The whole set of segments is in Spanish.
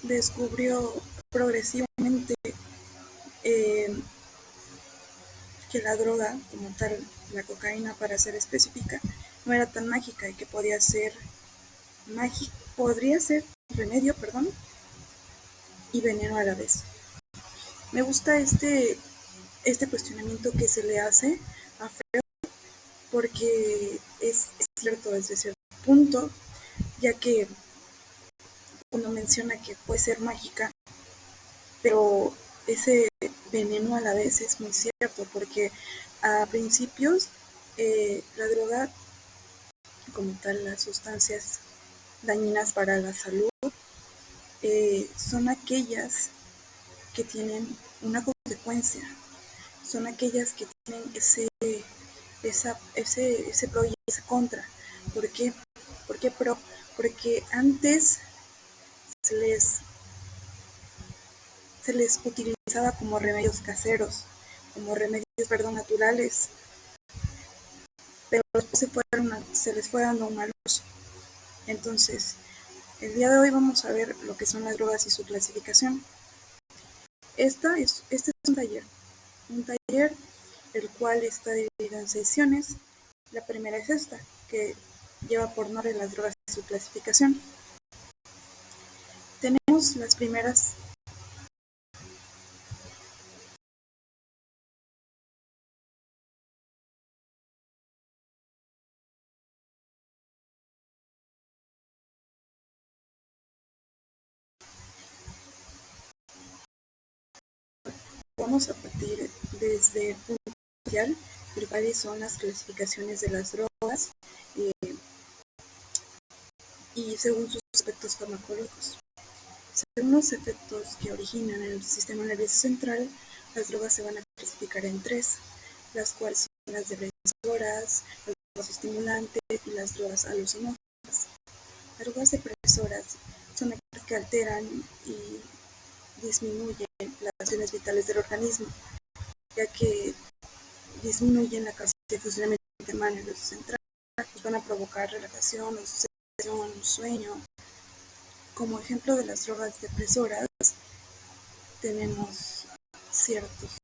descubrió progresivamente eh, que la droga, como tal, la cocaína para ser específica, no era tan mágica y que podría ser remedio, perdón, y veneno a la vez. Me gusta este cuestionamiento que se le hace a Freud porque es cierto desde cierto punto, ya que cuando menciona que puede ser mágica, pero ese veneno a la vez es muy cierto, porque a principios la droga, como tal, las sustancias dañinas para la salud, son aquellas que tienen una consecuencia, son aquellas que tienen ese pro y ese contra. ¿Por qué? ¿Por qué pro? Porque antes se les, se les utilizaba como remedios caseros, como remedios, perdón, naturales, pero se les fue dando un mal uso. Entonces, el día de hoy vamos a ver lo que son las drogas y su clasificación. Este es un taller el cual está dividido en secciones. La primera es esta, que lleva por nombre las drogas y su clasificación. Tenemos las primeras. Vamos a partir desde el punto inicial, cuáles son las clasificaciones de las drogas eh, y según sus aspectos farmacológicos. Según los efectos que originan en el sistema nervioso central, las drogas se van a clasificar en tres, las cuales son las depresoras, las drogas estimulantes y las drogas alucinógenas. Las drogas depresoras son aquellas que alteran y disminuyen las funciones vitales del organismo, ya que disminuyen la capacidad de funcionamiento del nervioso central, pues van a provocar relajación, obsesión, sueño. Como ejemplo de las drogas depresoras, tenemos ciertos.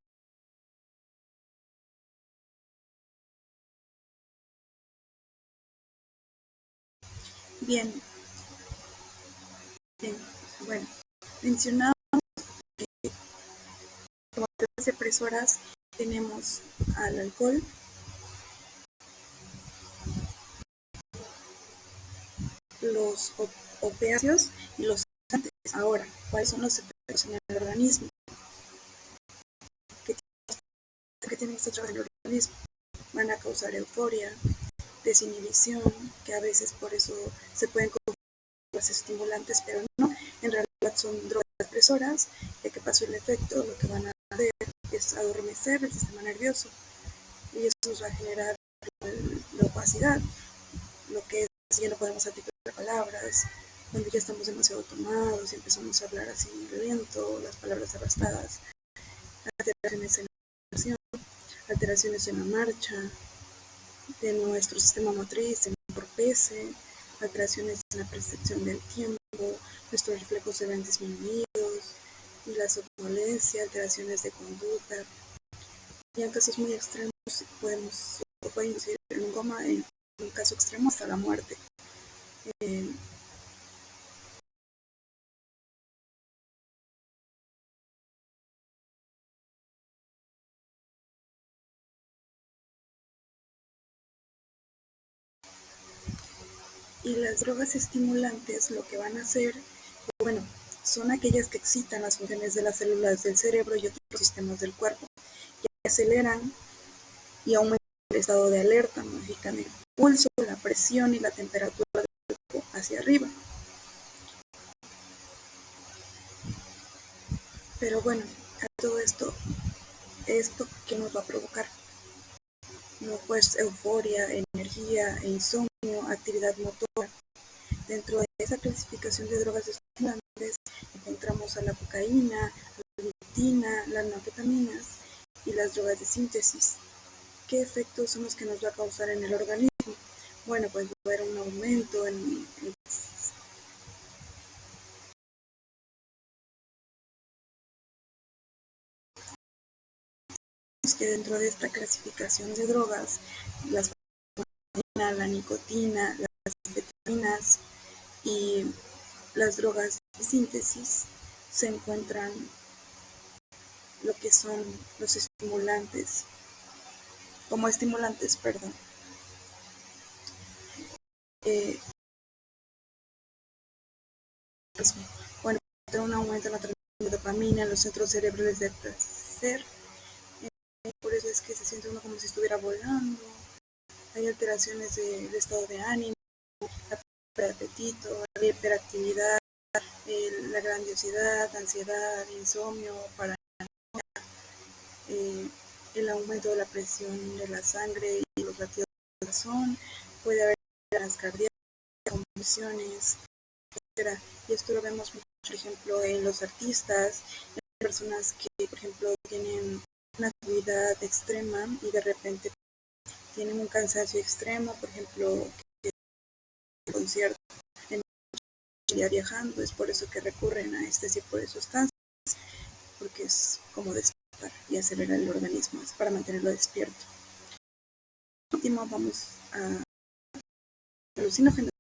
Bien, bien, bueno, mencionamos que como drogas depresoras tenemos al alcohol, los opiáceos y los sedantes. Ahora, ¿cuáles son los efectos en el organismo? ¿Qué, qué tienen estas drogas en el organismo? Van a causar euforia, desinhibición, que a veces por eso se pueden confundir las estimulantes, pero no, en realidad son drogas depresoras, ya que pasó el efecto, lo que van a hacer es adormecer el sistema nervioso y eso nos va a generar la opacidad, lo que es, ya no podemos articular palabras, cuando ya estamos demasiado tomados y empezamos a hablar así lento, las palabras arrastradas, alteraciones en la acción, alteraciones en la marcha, de nuestro sistema motriz se entorpece, alteraciones en la percepción del tiempo, nuestros reflejos se ven disminuidos, y la somnolencia, alteraciones de conducta. Y en casos muy extremos pueden inducir en un coma, en un caso extremo hasta la muerte. Eh, y las drogas estimulantes lo que van a hacer, bueno, son aquellas que excitan las funciones de las células del cerebro y otros sistemas del cuerpo, que aceleran y aumentan el estado de alerta, modifican el pulso, la presión y la temperatura del cuerpo hacia arriba. Pero bueno, a todo esto que nos va a provocar, no, pues euforia, energía, insomnio, actividad motora. Dentro de esa clasificación de drogas estimulantes encontramos a la cocaína, la nicotina, las anfetaminas y las drogas de síntesis. ¿Qué efectos son los que nos va a causar en el organismo? Bueno, pues va a haber un aumento en que dentro de esta clasificación de drogas, las la nicotina, las anfetaminas y las drogas de síntesis se encuentran lo que son los estimulantes, como estimulantes, perdón. Eh, pues, bueno, un aumento en la transmisión de dopamina en los centros cerebrales de placer. Por eso es que se siente uno como si estuviera volando. Hay alteraciones del estado de ánimo, la pérdida de apetito, la hiperactividad, la grandiosidad, ansiedad, insomnio, paranoia, eh, el aumento de la presión de la sangre y los latidos del corazón, puede haber las cardíacas, convulsiones, etcétera. Y esto lo vemos, por ejemplo, en los artistas, en personas que, por ejemplo, tienen una actividad extrema y de repente tienen un cansancio extremo, por ejemplo, que concierto en ya viajando, es por eso que recurren a este tipo de sustancias, porque es como despertar y acelerar el organismo, es para mantenerlo despierto. Por último, vamos a alucinógenos.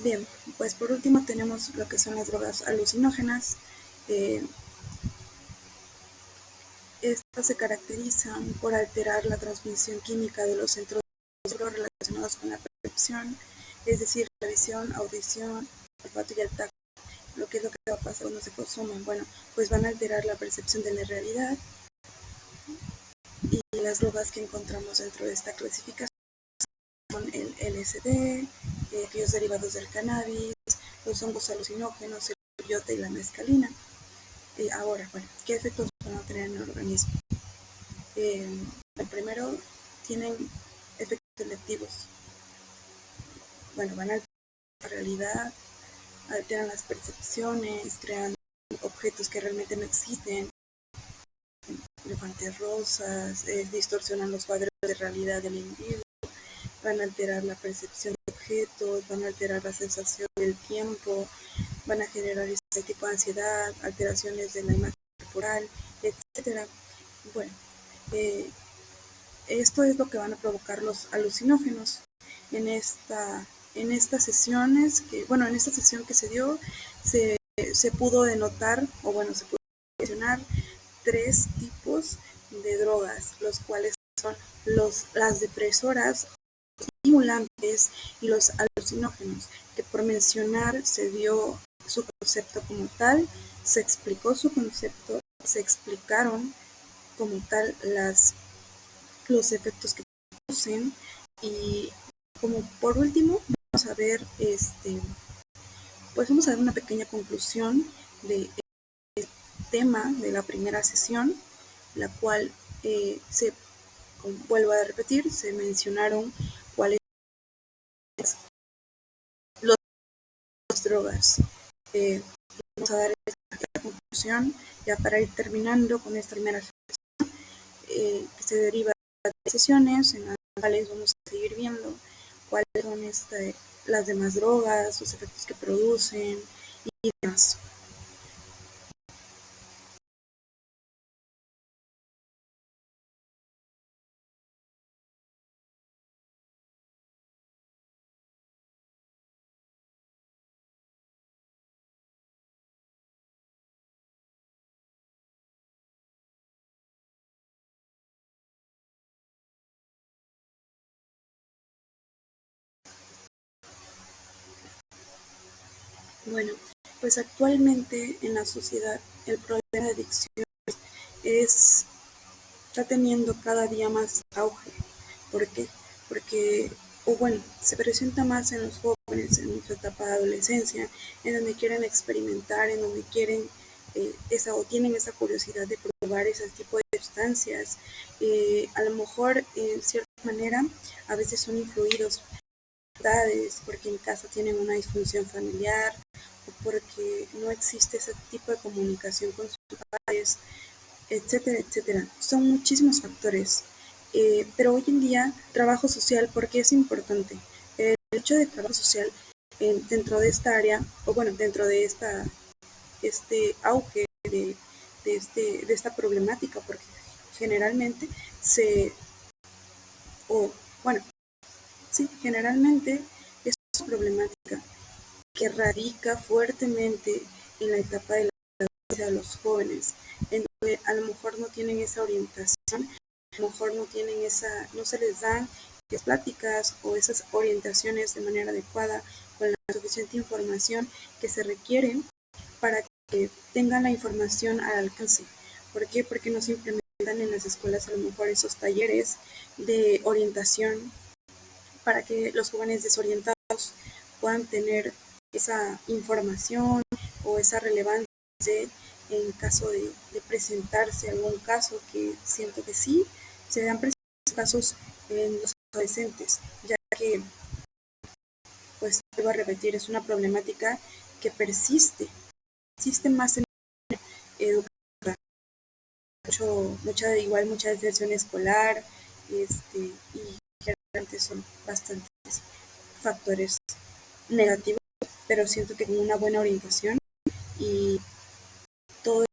Bien, pues por último tenemos lo que son las drogas alucinógenas. Estas se caracterizan por alterar la transmisión química de los centros relacionados con la percepción, es decir, la visión, audición, olfato y el tacto. Lo que es lo que va a pasar cuando se consumen, bueno, pues van a alterar la percepción de la realidad. Y las drogas que encontramos dentro de esta clasificación son el LSD, aquellos derivados del cannabis, los hongos alucinógenos, el peyote y la mescalina. Ahora, bueno, ¿qué efectos van a tener en el organismo? El primero, tienen efectos selectivos. Bueno, van a alterar la realidad, alteran las percepciones, crean objetos que realmente no existen, elefantes rosas, distorsionan los cuadros de realidad del individuo, van a alterar la percepción de objetos, van a alterar la sensación del tiempo, van a generar este tipo de ansiedad, alteraciones de la imagen corporal, etcétera. Bueno, esto es lo que van a provocar los alucinógenos en estas sesiones que, bueno, en esta sesión que se dio, se pudo denotar, o bueno, se pudo mencionar 3 tipos de drogas, los cuales son las depresoras, estimulantes y los alucinógenos, que por mencionar se dio su concepto como tal, se explicó su concepto, se explicaron como tal los efectos que producen y como por último vamos a ver pues vamos a dar una pequeña conclusión de tema de la primera sesión, la cual vuelvo a repetir, se mencionaron cuáles son las drogas. Vamos a dar esta conclusión ya para ir terminando con esta primera sesión, que se deriva de sesiones en las cuales vamos a seguir viendo cuáles son las demás drogas, los efectos que producen y demás. Bueno, pues actualmente en la sociedad el problema de adicción está teniendo cada día más auge. ¿Por qué? Porque, o bueno, se presenta más en los jóvenes en su etapa de adolescencia, en donde quieren experimentar, en donde quieren o tienen esa curiosidad de probar ese tipo de sustancias. A lo mejor, en cierta manera, a veces son influidos porque en casa tienen una disfunción familiar o porque no existe ese tipo de comunicación con sus padres, etcétera, etcétera. Son muchísimos factores. Pero hoy en día, trabajo social, ¿por qué es importante? El hecho de trabajo social dentro de esta área, o bueno, dentro de este auge de esta problemática, porque generalmente se, o bueno, sí, generalmente es una problemática que radica fuertemente en la etapa de la adolescencia de los jóvenes, en donde a lo mejor no tienen esa orientación, a lo mejor no tienen no se les dan esas pláticas o esas orientaciones de manera adecuada, con la suficiente información que se requiere para que tengan la información al alcance. ¿Por qué? Porque no se implementan en las escuelas a lo mejor esos talleres de orientación para que los jóvenes desorientados puedan tener esa información o esa relevancia en caso de presentarse algún caso, que siento que sí, se dan casos en los adolescentes, ya que, pues, vuelvo a repetir, es una problemática que persiste más en educación, mucha deserción escolar, y realmente son bastantes factores negativos, pero siento que con una buena orientación y todo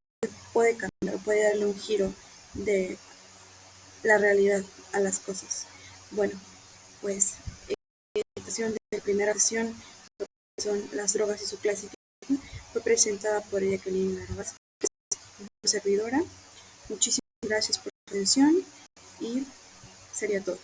puede cambiar, puede darle un giro de la realidad a las cosas. Bueno, pues la presentación de la primera sesión son las drogas y su clasificación, fue presentada por Jacqueline Narváez, servidora. Muchísimas gracias por su atención y sería todo.